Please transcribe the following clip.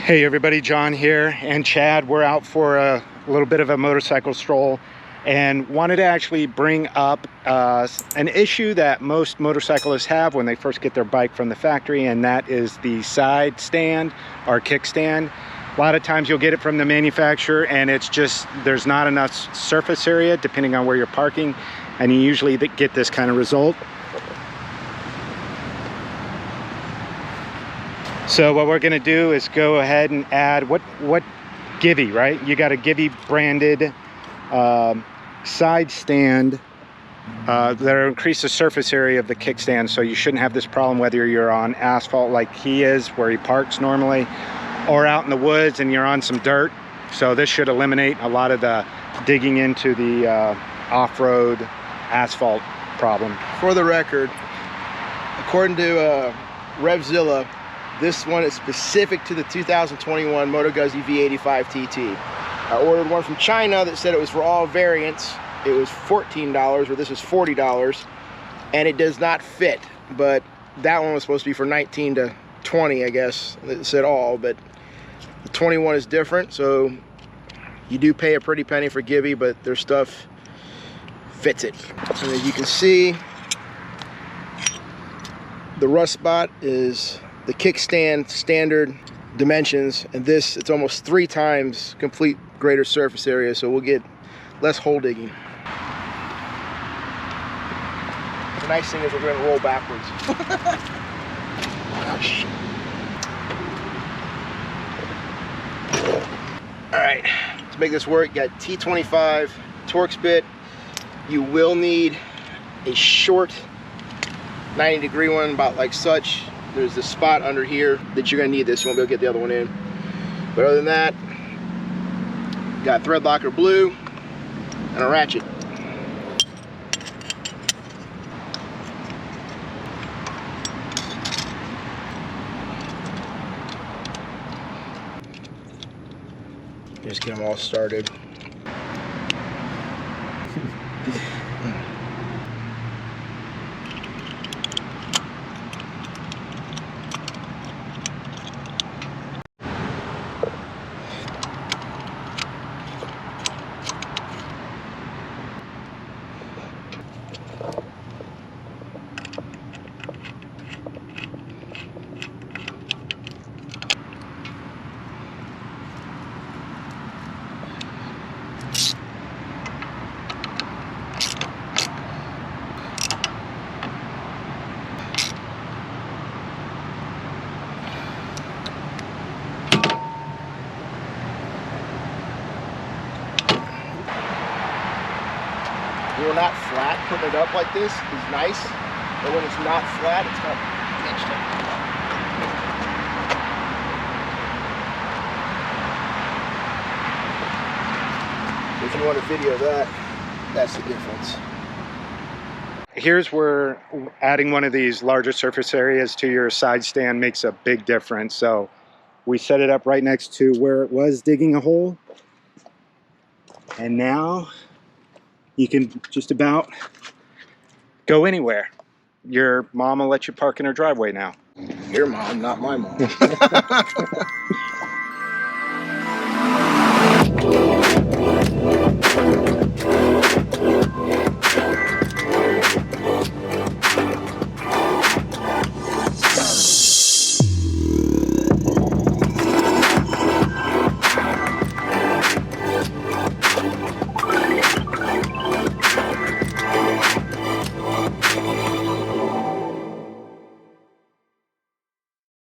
Hey everybody, John here and Chad. We're out for a little bit of a motorcycle stroll and wanted to actually bring up an issue that most motorcyclists have when they first get their bike from the factory, and that is the side stand or kickstand. A lot of times you'll get it from the manufacturer and it's just there's not enough surface area depending on where you're parking, and you usually get this kind of result. So what we're going to do is go ahead and add what Givi, right? You got a Givi branded side stand that'll increase the surface area of the kickstand, so you shouldn't have this problem whether you're on asphalt like he is where he parks normally, or out in the woods and you're on some dirt. So this should eliminate a lot of the digging into the off-road asphalt problem. For the record, according to Revzilla, this one is specific to the 2021 Moto Guzzi V85 TT. I ordered one from China that said it was for all variants. It was $14, or this is $40, and it does not fit. But that one was supposed to be for 19 to 20, I guess. It said all, but the 21 is different, so you do pay a pretty penny for Givi, but their stuff fits it. And as you can see, the rust spot is the kickstand standard dimensions, and this, it's almost 3 times complete greater surface area, so we'll get less hole digging. The nice thing is we're going to roll backwards. Oh, shit. All right, to make this work, you got T25 Torx bit. You will need a short 90-degree one, about like such. There's this spot under here that you're gonna need this. You won't be able to get the other one in. But other than that, got thread locker blue and a ratchet. Just get them all started. When we're not flat, putting it up like this is nice, but when it's not flat, it's kind of pinched up. If you want a video of that, that's the difference. Here's where adding one of these larger surface areas to your side stand makes a big difference. So we set it up right next to where it was digging a hole, and now you can just about go anywhere. Your mom will let you park in her driveway now. Your mom, not my mom.